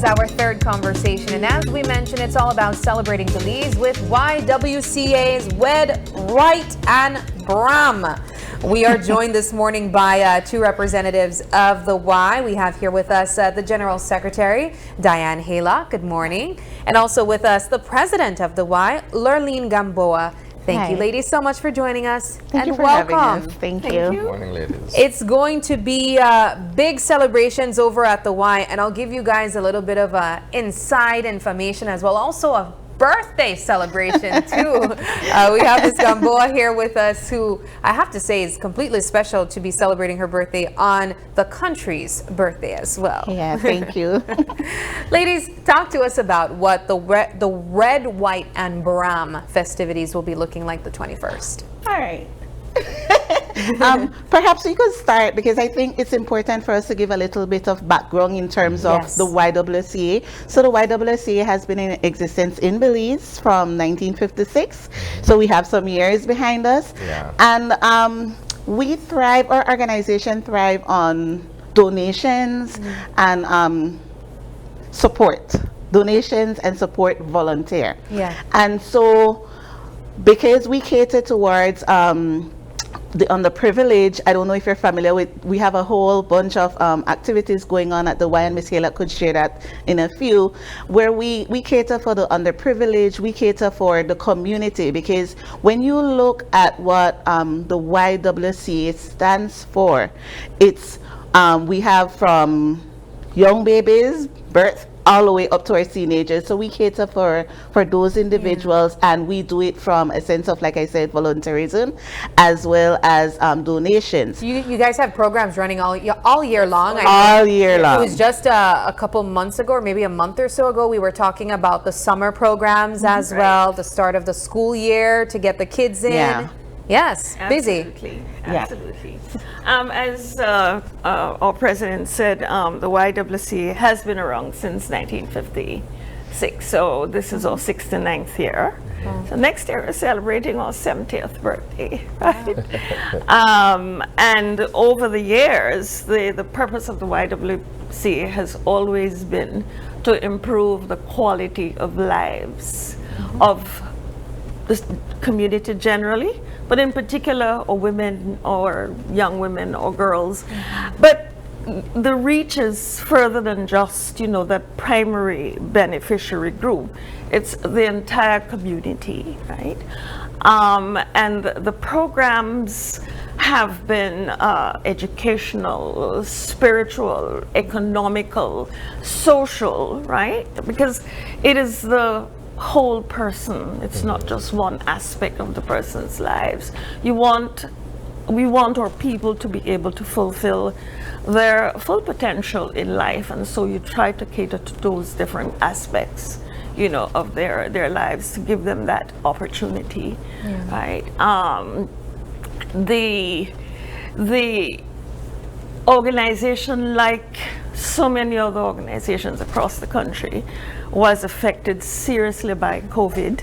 is our third conversation, and as we mentioned, it's all about celebrating Belize with YWCA's Wed, Right, and Bram. We are joined this morning by two representatives of the Y. We have here with us the General Secretary, Diane Haylock. Good morning. And also with us, the President of the Y, Lurleen Gamboa. Thank you, ladies, so much for joining us. Thank you for welcome. having us. Thank you. Good morning, ladies. It's going to be big celebrations over at the Y, and I'll give you guys a little bit of inside information as well. Also a birthday celebration too. We have Ms. Gamboa here with us, who I have to say is completely special to be celebrating her birthday on the country's birthday as well. Yeah, thank you. Ladies, talk to us about what the Red, White, and Bram festivities will be looking like the 21st. All right. Perhaps we could start, because I think it's important for us to give a little bit of background in terms of the YWCA. So the YWCA has been in existence in Belize from 1956. So we have some years behind us. Yeah. And we thrive, our organization thrive on donations and support. Donations and support volunteer. Yeah. And so because we cater towards the underprivileged, I don't know if you're familiar with, we have a whole bunch of activities going on at the Y, and Ms. Haylock could share that in a few, where we cater for the underprivileged, we cater for the community, because when you look at what the YWCA stands for, it's we have from young babies, birth, all the way up to our teenagers. So we cater for those individuals, and we do it from a sense of, like I said, volunteerism as well as donations. You guys have programs running all year long. All year long. It was just a couple months ago, or maybe a month or so ago, we were talking about the summer programs as well, the start of the school year to get the kids in. Yeah. Yes, busy. Absolutely. As our president said, the YWCA has been around since 1956. So this is our 69th year. So next year we're celebrating our 70th birthday, right? And over the years, the purpose of the YWCA has always been to improve the quality of lives of the community generally, but in particular, or women, or young women, or girls. But the reach is further than just, that primary beneficiary group. It's the entire community, right? And the programs have been educational, spiritual, economical, social, right? Because it is the whole person. It's not just one aspect of the person's lives. We want our people to be able to fulfill their full potential in life, and so you try to cater to those different aspects, of their lives, to give them that opportunity, right? The organization, like so many other organizations across the country, was affected seriously by COVID.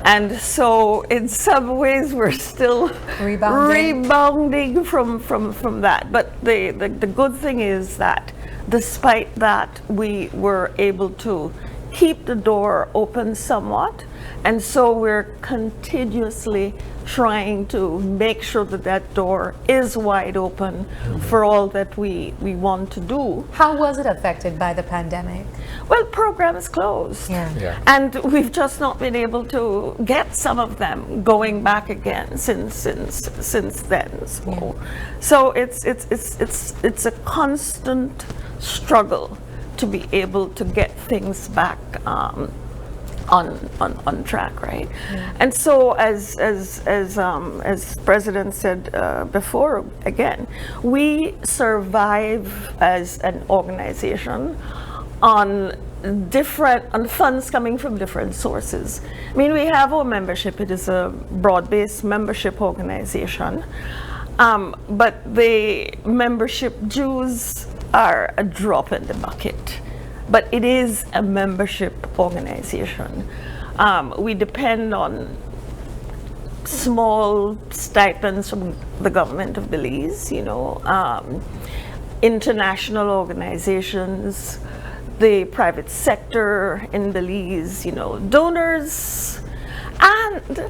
And so in some ways we're still rebounding from that. But the good thing is that despite that, we were able to keep the door open somewhat. And so we're continuously trying to make sure that that door is wide open for all that we want to do. How was it affected by the pandemic? Well, programs closed. And we've just not been able to get some of them going back again since then. So it's a constant struggle to be able to get things back on track, right? And so as President said before, again, we survive as an organization on funds coming from different sources. I mean, we have our membership. It is a broad-based membership organization, but the membership dues are a drop in the bucket. But it is a membership organization. We depend on small stipends from the government of Belize, international organizations, the private sector in Belize, donors, and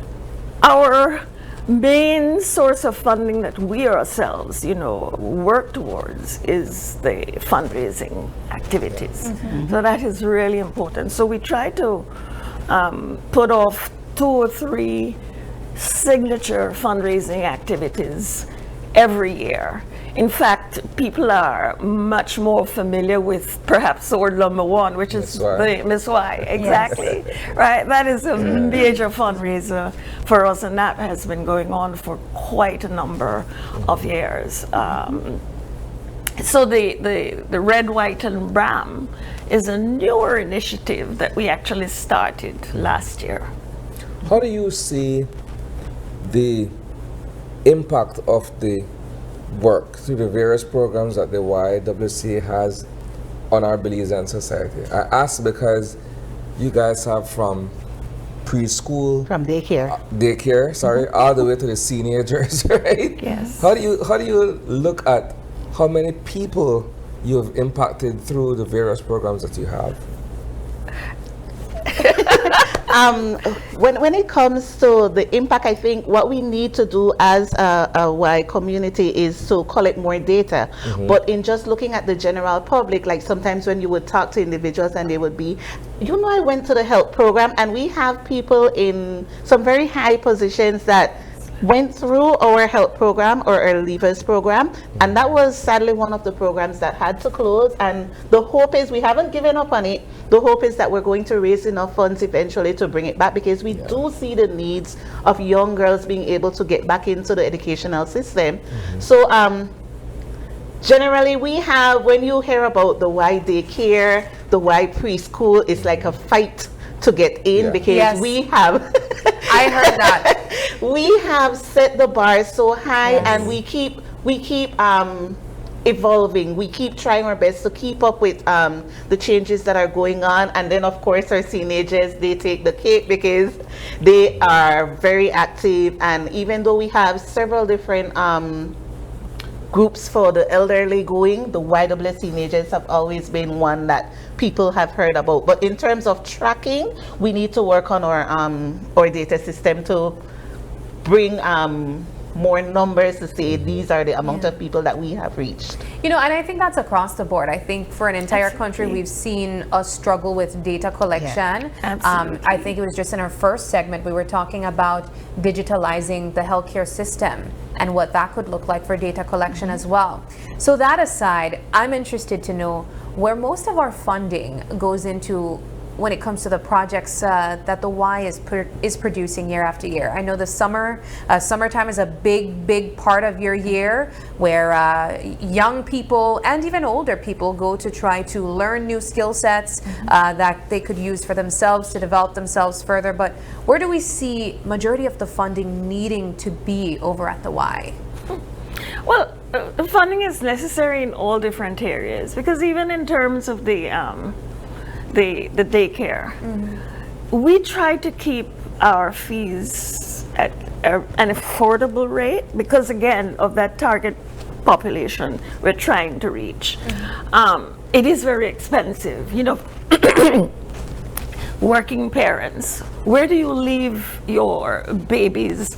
our main source of funding that we ourselves, work towards is the fundraising activities. So that is really important. So we try to put off 2 or 3 signature fundraising activities every year. In fact, people are much more familiar with perhaps sword number 1, which is the Miss Y. Exactly. Yes. Right? That is a major fundraiser for us, and that has been going on for quite a number of years. So the Red, White, and Bram is a newer initiative that we actually started last year. How do you see the impact of the work through the various programs that the YWCA has on our Belizean society? I ask because you guys have from preschool, From daycare. Sorry, all the way to the teenagers, right? Yes. How do you look at how many people you have impacted through the various programs that you have? When it comes to the impact, I think what we need to do as a Y community is to collect more data. But in just looking at the general public, like sometimes when you would talk to individuals and they would be, I went to the health program, and we have people in some very high positions that went through our health program or our Leavers program, and that was sadly one of the programs that had to close. And the hope is, we haven't given up on it, the hope is that we're going to raise enough funds eventually to bring it back, because we do see the needs of young girls being able to get back into the educational system. So generally we have, when you hear about the Y daycare, the Y preschool, it's like a fight to get in, because we have I heard that. We have set the bar so high, and we keep evolving. We keep trying our best to keep up with the changes that are going on. And then of course our teenagers, they take the cake because they are very active. And even though we have several different groups for the elderly going, the YWCA teenagers have always been one that people have heard about. But in terms of tracking, we need to work on our data system to bring more numbers to say these are the amount of people that we have reached. And I think that's across the board. I think for an entire country, we've seen a struggle with data collection. Absolutely. I think it was just in our first segment, we were talking about digitalizing the healthcare system and what that could look like for data collection as well. So that aside, I'm interested to know where most of our funding goes into when it comes to the projects that the Y is producing year after year. I know the summertime is a big part of your year, where young people and even older people go to try to learn new skill sets that they could use for themselves to develop themselves further. But where do we see majority of the funding needing to be over at the Y? Well, the funding is necessary in all different areas, because even in terms of the daycare, we try to keep our fees at an affordable rate, because again, of that target population we're trying to reach. It is very expensive, working parents, where do you leave your babies,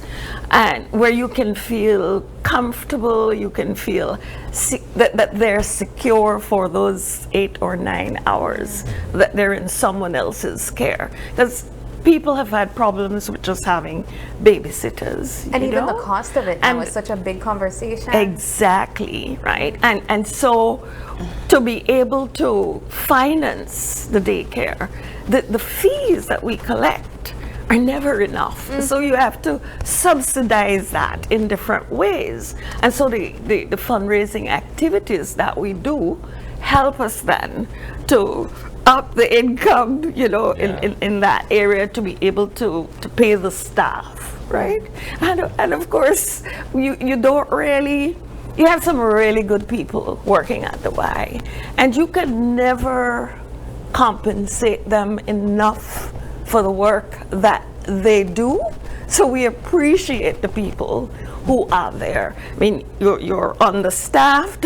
and where you can feel comfortable, you can feel that they're secure for those 8 or 9 hours that they're in someone else's care? Because people have had problems with just having babysitters. And even the cost of it now is such a big conversation. Exactly, right? And so to be able to finance the daycare, the fees that we collect are never enough. So you have to subsidize that in different ways. And so the fundraising activities that we do help us then to up the income, in that area, to be able to pay the staff, right? And of course, you don't really, you have some really good people working at the Y, and you can never compensate them enough for the work that they do. So we appreciate the people who are there. I mean, you're understaffed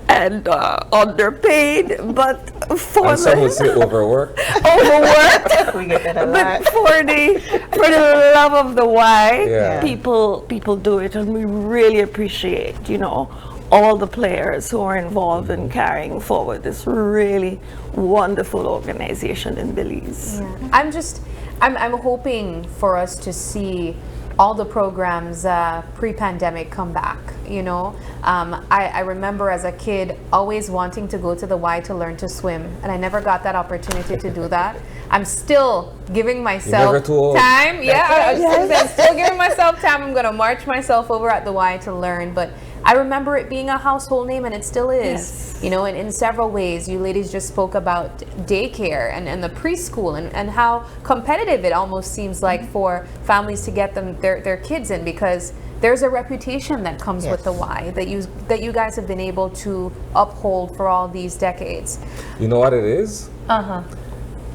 and underpaid, but for And some would the say overworked. overworked. We get that a But lot. for the love of the why, Yeah. people do it, and we really appreciate, all the players who are involved in carrying forward this really wonderful organization in Belize. I'm hoping for us to see all the programs pre-pandemic come back. I remember as a kid always wanting to go to the Y to learn to swim, and I never got that opportunity to do that. I'm still giving myself never too old. time. I'm still giving myself time. I'm gonna march myself over at the Y to learn, but I remember it being a household name, and it still is. Yes. In several ways. You ladies just spoke about daycare and the preschool and how competitive it almost seems like for families to get their kids in, because there's a reputation that comes with the Y that you guys have been able to uphold for all these decades. You know what it is? Uh-huh.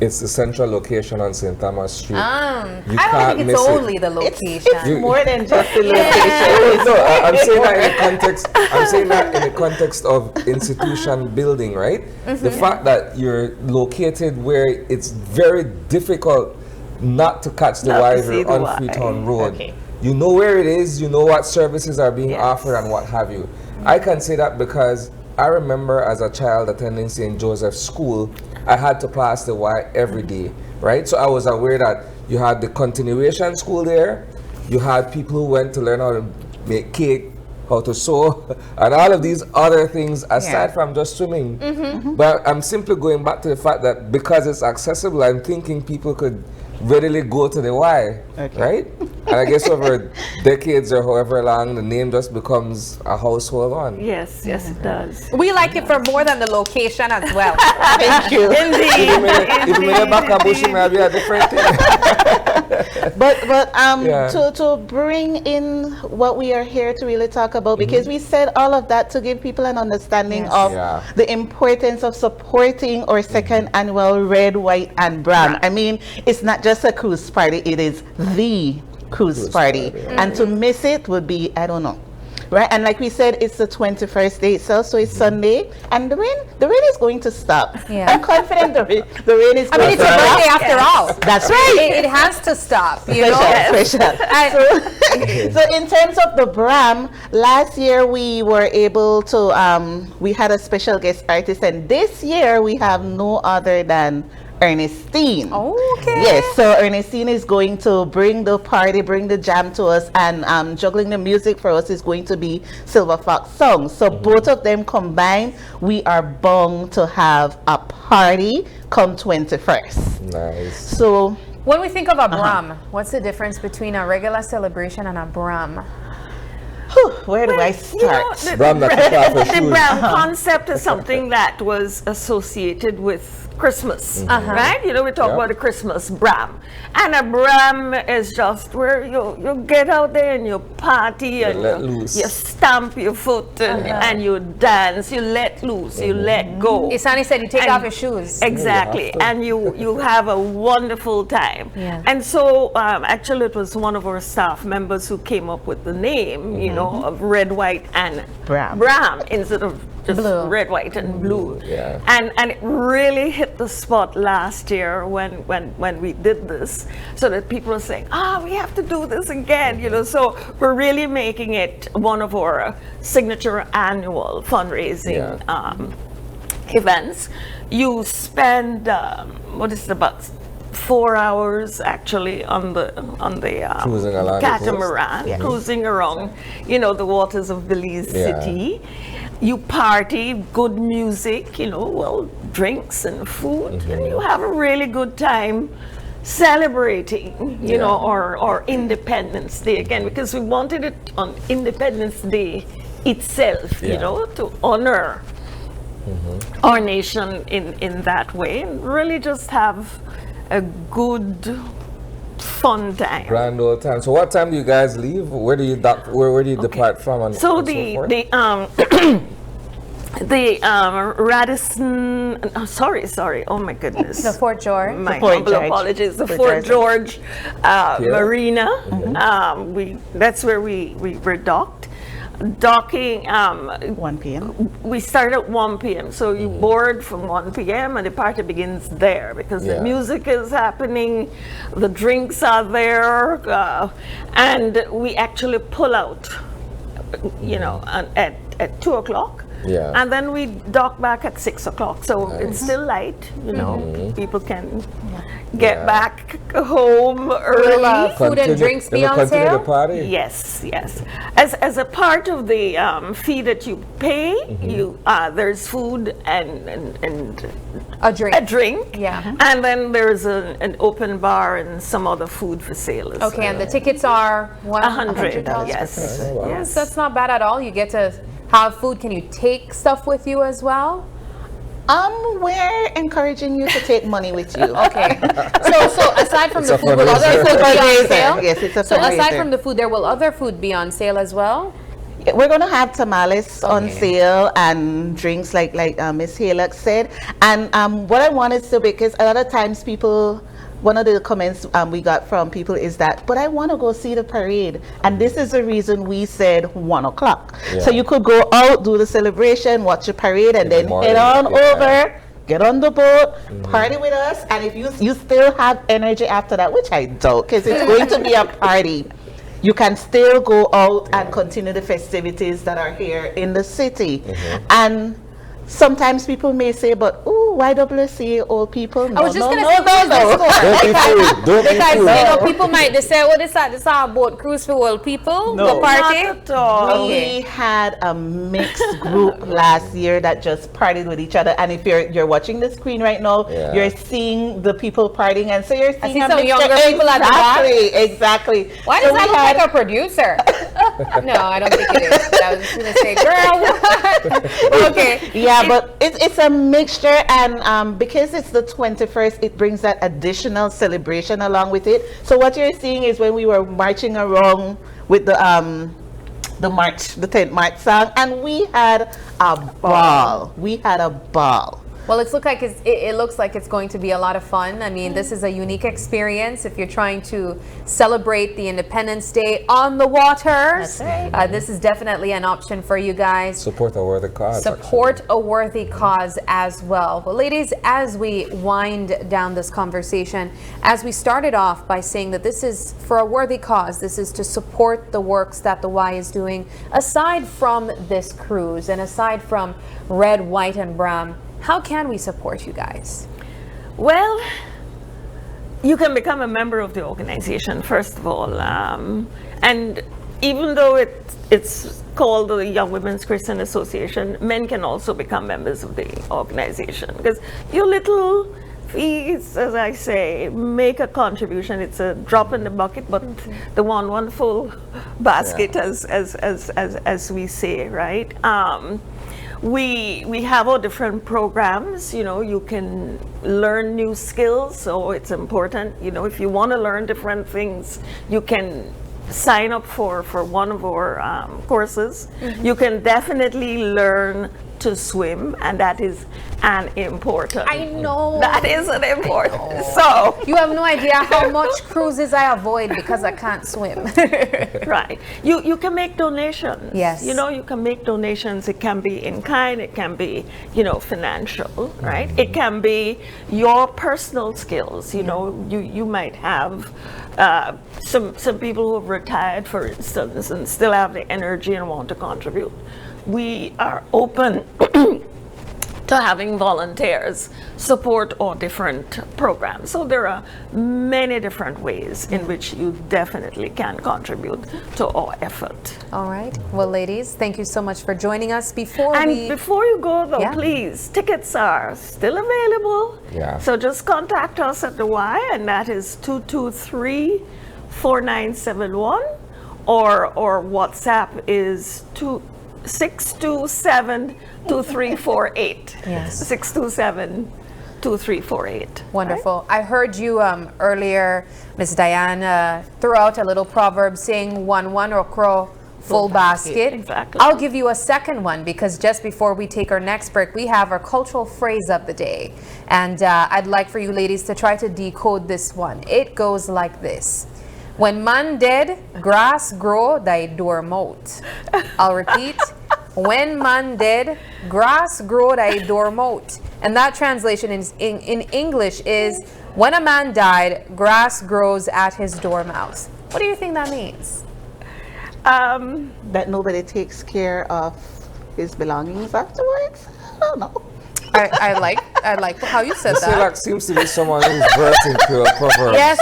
It's the central location on St. Thomas Street. I You don't can't think it's miss it. only the location. It's more than just the location. No, I'm saying that in the context. I'm saying that in the context of institution building, right? The fact that you're located where it's very difficult not to catch the Not Y to if see you're the on Y. Freetown Road. Okay. You know where it is. You know what services are being Yes. offered and what have you. I can say that because I remember as a child attending St. Joseph's School, I had to pass the Y every day, right? So I was aware that you had the continuation school there, you had people who went to learn how to make cake, how to sew, and all of these other things aside from just swimming. But I'm simply going back to the fact that because it's accessible, I'm thinking people could readily go to the Y, right? And I guess over decades or however long, the name just becomes a household one. Yes, it does. We like it for more than the location as well. Thank you. If you make back a bush, it might be a different thing. But Yeah. to bring in what we are here to really talk about, because we said all of that to give people an understanding of Yeah. the importance of supporting our second annual Red, White, and Bram. I mean, it's not just a cruise party; it is the cruise party, and to miss it would be, I don't know. Right, and like we said, it's the 21st day itself, so it's Sunday, and the rain is going to stop. Yeah. I'm confident the rain is I going mean, it's to a stop. birthday after all. That's right. It has to stop, you know? Special. So in terms of the Bram, last year we were able to, we had a special guest artist, and this year we have no other than Ernestine. Okay. Yes, so Ernestine is going to bring the party, bring the jam to us, and juggling the music for us is going to be Silver Fox songs. So both of them combined, we are bound to have a party come 21st. Nice. So When we think of a Bram, what's the difference between a regular celebration and a Bram? where do I start? Bram, that took off her The shoes. Bram concept is something that was associated with Christmas, right? We talk Yep. about a Christmas Bram, and a Bram is just where you get out there and you party and let loose. you stamp your foot and you dance, you let loose, you let go. Isani said you take And- off your shoes. Exactly, have to. and you have a wonderful time. Yeah. And so actually it was one of our staff members who came up with the name, of Red, White, and Bram. instead of just Blue. red, white, and blue. Yeah. And it really hit the spot last year when we did this, so that people are saying, we have to do this again, So we're really making it one of our signature annual fundraising events. You spend about 4 hours actually on the Cruising along the coast. catamaran, cruising around, the waters of Belize Yeah. City. You party, good music, drinks and food, and you have a really good time celebrating, our Independence Day again, because we wanted it on Independence Day itself, to honor our nation in that way, and really just have a good, fun time. Grand old time. So what time do you guys leave? Where do you where do you depart from? And So and the forth? Radisson, sorry, oh my goodness. The Fort George. My Fort humble George. apologies. The Fort Fort George Yeah. Marina. That's where we were docked. docking, 1 p.m. we start at 1 p.m. So you board from 1 p.m. and the party begins there because the Yeah. music is happening, the drinks are there, and we actually pull out, at 2 o'clock. Yeah. And then we dock back at 6 o'clock. So it's still light, people can get Yeah. back home early. Will food and drinks They be will on continue sale? the party? Yes, yes. As a part of the fee that you pay, there's food and A drink. a drink. Yeah. And then there's an open bar and some other food for sale as Okay, and the tickets are $100. $100 Yes. per person. Oh, wow. Yes. That's not bad at all. You get to have food. Can you take stuff with you as well? We're encouraging you to take money with you. Okay. So aside from It's the a food, will other fundraiser. food be on Fundraiser. sale? Yes, it's a So aside fundraiser. from the food, there will other food be on sale as well? We're going to have tamales on Okay. sale and drinks like Miss Halak said. And what I wanted to, because a lot of times people, one of the comments we got from people is that, but I want to go see the parade. And this is the reason we said 1 o'clock. Yeah. So you could go out, do the celebration, watch the parade, and In the then morning, head on yeah. over, get on the boat, party with us. And if you still have energy after that, which I don't, because it's going to be a party, you can still go out and continue the festivities that are here in the city. And sometimes people may say, but ooh, YWCA old people. No, I was just no, gonna no, say, no, where's no. the store? Don't be fooled. Don't be Because fooled. people might just say, "Well, this is our boat cruise for old people, No. the party." Not at all. We had a mixed group last year that just partied with each other. And if you're watching the screen right now, Yeah. you're seeing the people partying, and so you're seeing see a some mixture. younger people at the back. Exactly. Why So does we that look had- like a producer? No, I don't think it is. I was just gonna say, girl. Okay. Yeah, but it's a mixture, and because it's the 21st, it brings that additional celebration along with it. So what you're seeing is when we were marching around with the 10th March song, and we had a ball. We had a ball. Well, it looks like it's going to be a lot of fun. I mean, this is a unique experience if you're trying to celebrate the Independence Day on the water. That's right. This is definitely an option for you guys. Support a worthy cause. Support a worthy cause as well. Well, ladies, as we wind down this conversation, as we started off by saying that this is for a worthy cause, this is to support the works that the Y is doing, aside from this cruise and aside from Red, White, and Bram, how can we support you guys? Well, you can become a member of the organization, first of all. And even though it's called the Young Women's Christian Association, men can also become members of the organization. Because your little fees, as I say, make a contribution. It's a drop in the bucket, but the one full basket, as we say, right? We have our different programs. You can learn new skills, so it's important. If you want to learn different things, you can sign up for one of our courses. You can definitely learn to swim, and that is an important. I know. That is an important. So You have no idea how much cruises I avoid because I can't swim. right, you can make donations. Yes. You can make donations. It can be in kind. It can be financial. Right. It can be your personal skills. You might have some people who have retired, for instance, and still have the energy and want to contribute. We are open to having volunteers support our different programs. So there are many different ways in which you definitely can contribute to our effort. All right. Well, ladies, thank you so much for joining us. Before you go though, Yeah. please, tickets are still available. Yeah. So just contact us at the Y, and that is 223-4971, or WhatsApp is 627-2348. Yes. 627-2348. Wonderful. I heard you earlier, Miss Diana, throw out a little proverb saying one okro full basket. Exactly. I'll give you a second one because just before we take our next break, we have our cultural phrase of the day. And I'd like for you ladies to try to decode this one. It goes like this. When man dead, grass grow thy door moat. I'll repeat. When man dead, grass grow thy door moat. And that translation in English is, when a man died, grass grows at his dormouse. What do you think that means? That nobody takes care of his belongings afterwards? I don't know. I like how you said that. Like seems to be someone who's bursting to a proverb. Yes.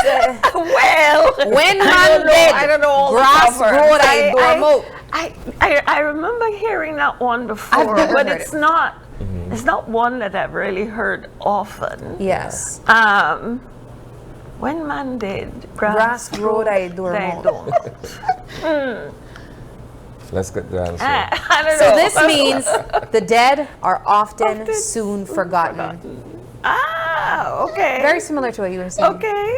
Well, When man dead, I don't know all the grass proverbs. grow thy door moat. I remember hearing that one before, I've never but heard it's it. not. It's not one that I've really heard often. Yes. When man dead, Grass grow thy door moat. moat. Let's get the answer. I don't So know. this means the dead are often soon forgotten. Okay. Very similar to what you were saying.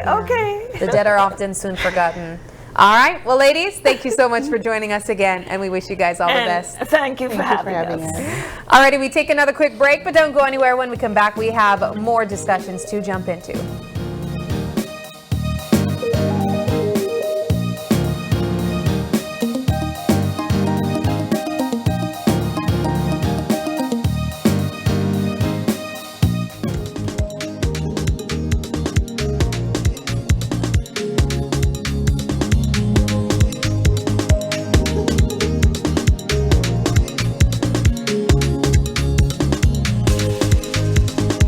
Okay. The dead are often soon forgotten. All right. Well, ladies, thank you so much for joining us again, and we wish you guys all the And best. thank you for Thank you having for having us. us. All righty, we take another quick break, but don't go anywhere. When we come back, we have more discussions to jump into.